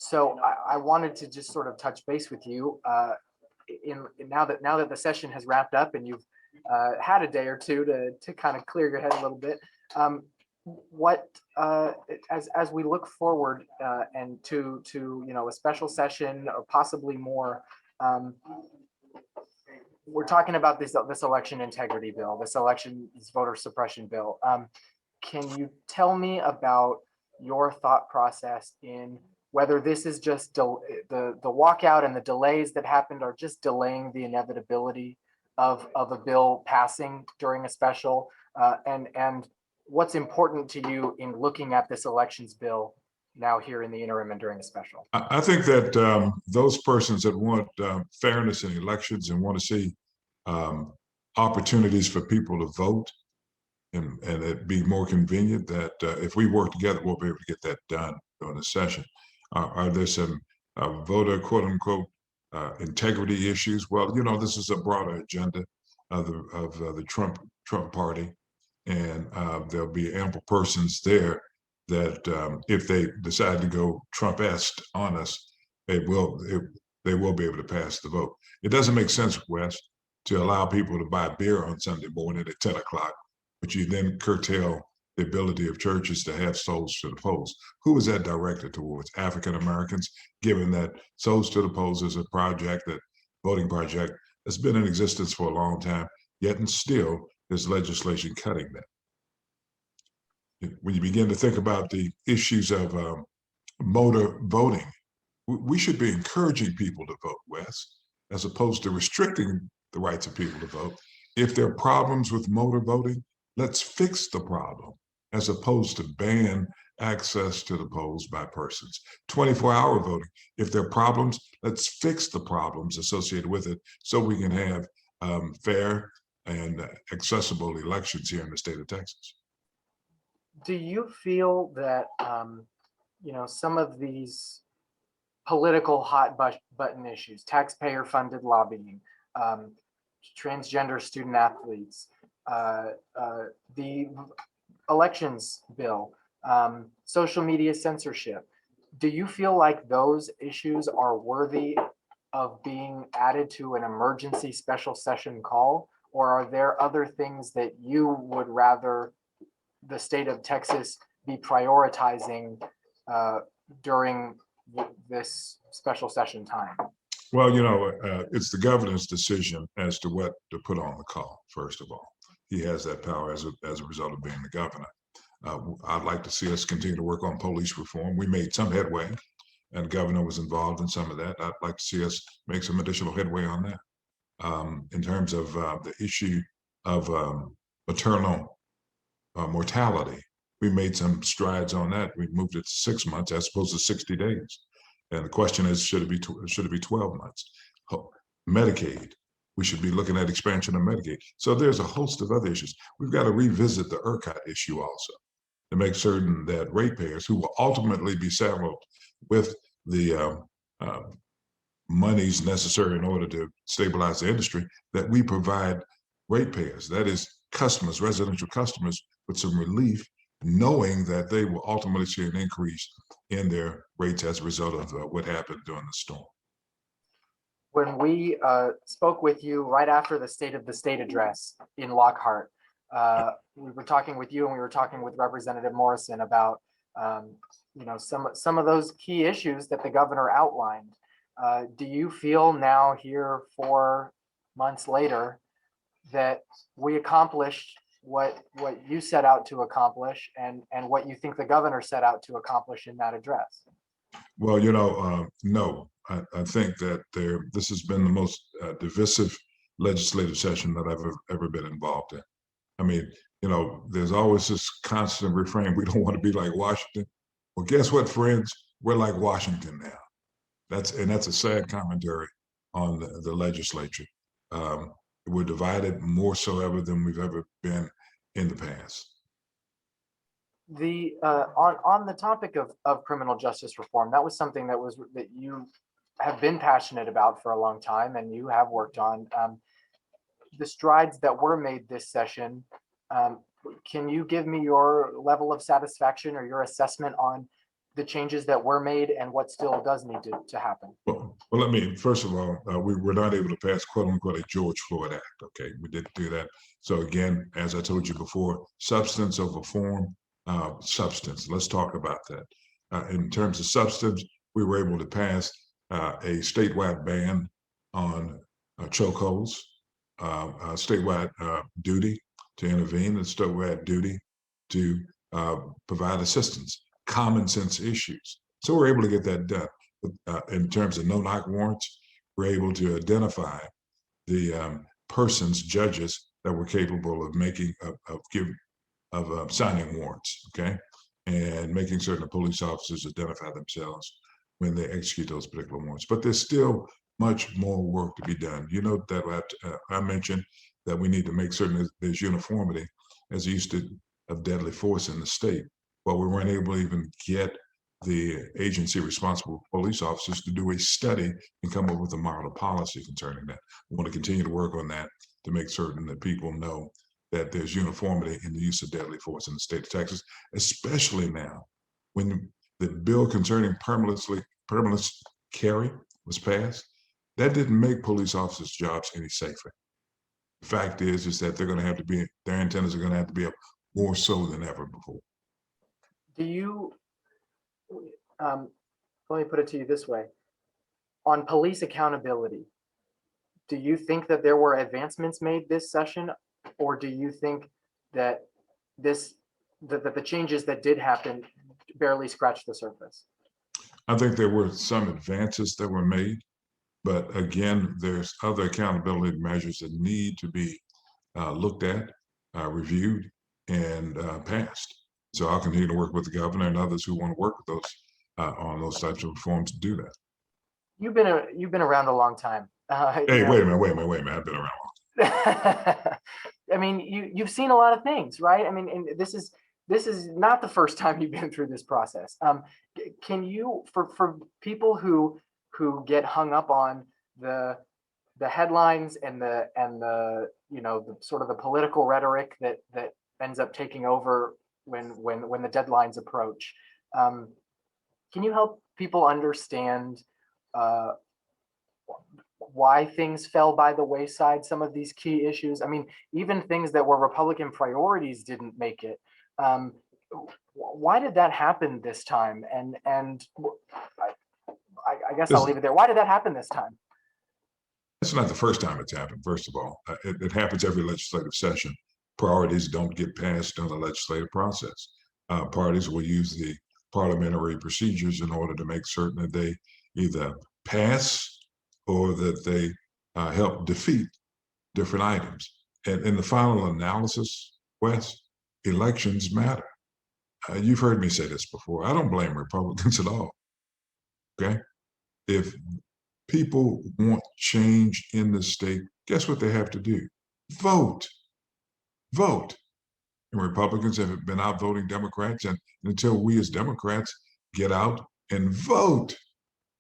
So I wanted to just sort of touch base with you in now that the session has wrapped up and you've had a day or two to kind of clear your head a little bit. Um, what as we look forward and to a special session or possibly more, um, we're talking about this election integrity bill, this voter suppression bill. Can you tell me about your thought process in whether this is just the walkout and the delays that happened are just delaying the inevitability of a bill passing during a special, and what's important to you in looking at this elections bill now here in the interim and during a special? I think that those persons that want fairness in elections and want to see um, opportunities for people to vote and it be more convenient, that if we work together, we'll be able to get that done during the session. Are there some voter, quote unquote, integrity issues? Well, this is a broader agenda of the Trump party, and there'll be ample persons there that if they decide to go Trump-esque on us, they will be able to pass the vote. It doesn't make sense, Wes, to allow people to buy beer on Sunday morning at 10 o'clock, but you then curtail the ability of churches to have souls to the polls. Who is that directed towards? African Americans, given that Souls to the Polls is a voting project that's been in existence for a long time, yet and still there's legislation cutting that. When you begin to think about the issues of motor voting, we should be encouraging people to vote, Wes, as opposed to restricting the rights of people to vote. If there are problems with motor voting, let's fix the problem, as opposed to ban access to the polls by persons. 24-hour voting, if there are problems, let's fix the problems associated with it so we can have fair and accessible elections here in the state of Texas. Do you feel that some of these political button issues, taxpayer funded lobbying, um, transgender student athletes, the elections bill, social media censorship, do you feel like those issues are worthy of being added to an emergency special session call? Or are there other things that you would rather the state of Texas be prioritizing uh, during this special session time? Well, it's the governor's decision as to what to put on the call, first of all. He has that power as a result of being the governor. I'd like to see us continue to work on police reform. We made some headway, and the governor was involved in some of that. I'd like to see us make some additional headway on that. In terms of the issue of maternal mortality, we made some strides on that. We moved it to 6 months as opposed to 60 days. And the question is, should it be 12 months? Medicaid, we should be looking at expansion of Medicaid. So there's a host of other issues. We've got to revisit the ERCOT issue also to make certain that ratepayers who will ultimately be saddled with the monies necessary in order to stabilize the industry, that we provide ratepayers, that is customers, residential customers, with some relief, knowing that they will ultimately see an increase in their rates as a result of what happened during the storm. When we spoke with you right after the State of the State address in Lockhart, we were talking with you and we were talking with Representative Morrison about some of those key issues that the governor outlined. Do you feel now, here 4 months later, that we accomplished what you set out to accomplish and what you think the governor set out to accomplish in that address? Well, no. I think that this has been the most divisive legislative session that I've ever been involved in. I mean, there's always this constant refrain, we don't want to be like Washington. Well, guess what, friends? We're like Washington now. That's a sad commentary on the legislature. We're divided more so ever than we've ever been in the past. The on the topic of criminal justice reform, that was something that you have been passionate about for a long time, and you have worked on. The strides that were made this session. Can you give me your level of satisfaction or your assessment on the changes that were made and what still does need to happen? Well, let me, first of all, we were not able to pass quote unquote a George Floyd Act. Okay, we didn't do that. So again, as I told you before, substance over form, substance. Let's talk about that. In terms of substance, we were able to pass a statewide ban on chokeholds, a statewide duty to intervene, a statewide duty to provide assistance, common sense issues. So we're able to get that done. In terms of no-knock warrants, we're able to identify the persons, judges that were capable of making signing warrants, okay, and making certain the police officers identify themselves when they execute those particular warrants. But there's still much more work to be done. You know that I mentioned that we need to make certain there's uniformity as use of deadly force in the state. But we weren't able to even get the agency responsible for police officers to do a study and come up with a model policy concerning that. We want to continue to work on that to make certain that people know that there's uniformity in the use of deadly force in the state of Texas, especially now when the bill concerning permanent carry was passed. That didn't make police officers' jobs any safer. The fact is that they're going to have to be, their antennas are going to have to be up more so than ever before. Do you, let me put it to you this way. On police accountability, do you think that there were advancements made this session, or do you think that the changes that did happen barely scratched the surface? I think there were some advances that were made, but again, there's other accountability measures that need to be looked at, reviewed, and passed. So I'll continue to work with the governor and others who want to work with those on those types of reforms to do that. You've been around a long time. Hey, wait a minute. I've been around. I mean, you've seen a lot of things, right? I mean, and this is not the first time you've been through this process. Can you, for people who get hung up on the headlines and the the sort of the political rhetoric that ends up taking over when the deadlines approach, can you help people understand why things fell by the wayside, some of these key issues? I mean, even things that were Republican priorities didn't make it. Why did that happen this time? And I guess I'll leave it there. Why did that happen this time? It's not the first time it's happened, first of all. It happens every legislative session. Priorities don't get passed in the legislative process. Parties will use the parliamentary procedures in order to make certain that they either pass or that they help defeat different items. And in the final analysis, Wes, elections matter. You've heard me say this before. I don't blame Republicans at all. Okay? If people want change in the state, guess what they have to do? Vote. Vote. And Republicans have been outvoting Democrats, and until we as Democrats get out and vote,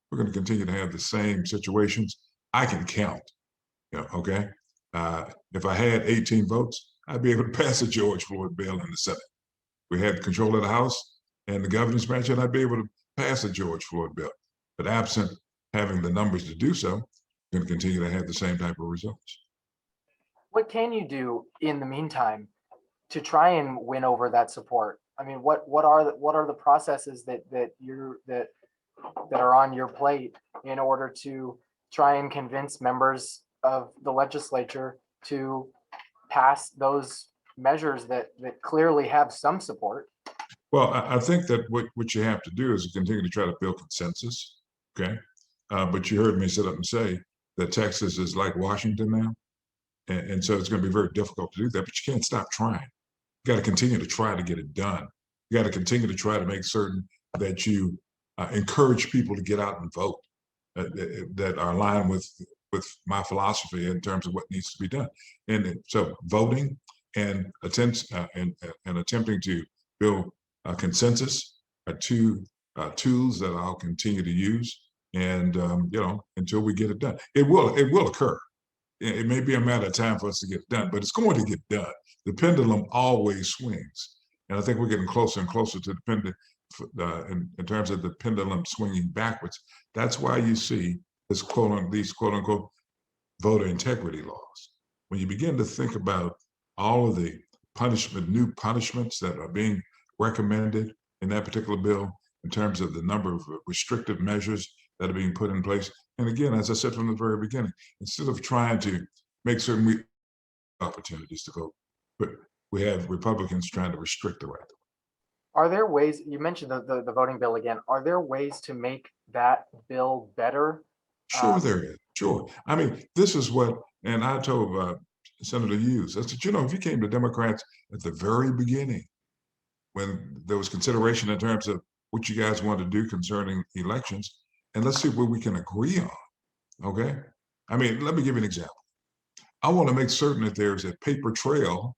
we're going to continue to have the same situations. I can count, okay? If I had 18 votes, I'd be able to pass a George Floyd bill in the Senate. We had control of the House and the governor's branch, and I'd be able to pass a George Floyd bill. But absent having the numbers to do so, we're going to continue to have the same type of results. What can you do in the meantime to try and win over that support? I mean, what are the processes that are on your plate in order to try and convince members of the legislature to pass those measures that clearly have some support? Well, I think that what you have to do is continue to try to build consensus, okay? But you heard me sit up and say that Texas is like Washington now. And so it's going to be very difficult to do that, but you can't stop trying. You got to continue to try to get it done. You got to continue to try to make certain that you encourage people to get out and vote that are aligned with my philosophy in terms of what needs to be done. And so voting and attempting to build a consensus are two tools that I'll continue to use. And until we get it done, it will occur. It may be a matter of time for us to get it done, but it's going to get done. The pendulum always swings. And I think we're getting closer and closer to the in terms of the pendulum swinging backwards. That's why you see these quote unquote voter integrity laws. When you begin to think about all of the new punishments that are being recommended in that particular bill, in terms of the number of restrictive measures that are being put in place. And again, as I said from the very beginning, instead of trying to make certain opportunities to vote, but we have Republicans trying to restrict the right to vote. Are there ways, you mentioned the voting bill again, are there ways to make that bill better? Sure, there is. Sure. I mean, this is what, and I told Senator Hughes, I said, if you came to Democrats at the very beginning, when there was consideration in terms of what you guys want to do concerning elections, and let's see what we can agree on. Okay. I mean, let me give you an example. I want to make certain that there's a paper trail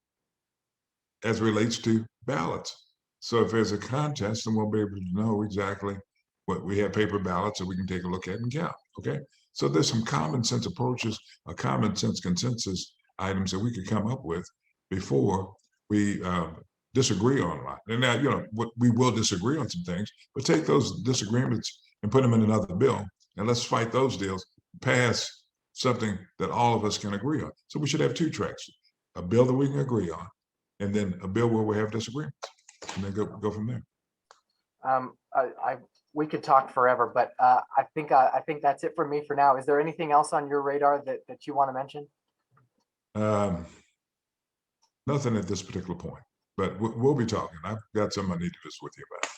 as relates to ballots. So if there's a contest, then we'll be able to know exactly what we have paper ballots that we can take a look at and count. Okay. So there's some common sense approaches, a common sense consensus items that we could come up with before we disagree on a lot. And now, we will disagree on some things, but take those disagreements and put them in another bill, and let's fight those deals, pass something that all of us can agree on. So we should have two tracks: a bill that we can agree on, and then a bill where we have disagreements, and then go from there. We could talk forever, but I think that's it for me for now. Is there anything else on your radar that you want to mention? Nothing at this particular point, but we'll be talking. I've got something I need to visit with you about.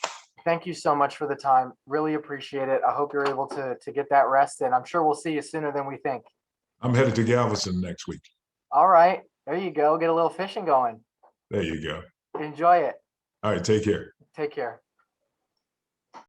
Thank you so much for the time. Really appreciate it. I hope you're able to get that rest, and I'm sure we'll see you sooner than we think. I'm headed to Galveston next week. All right, there you go. Get a little fishing going. There you go. Enjoy it. All right, take care. Take care.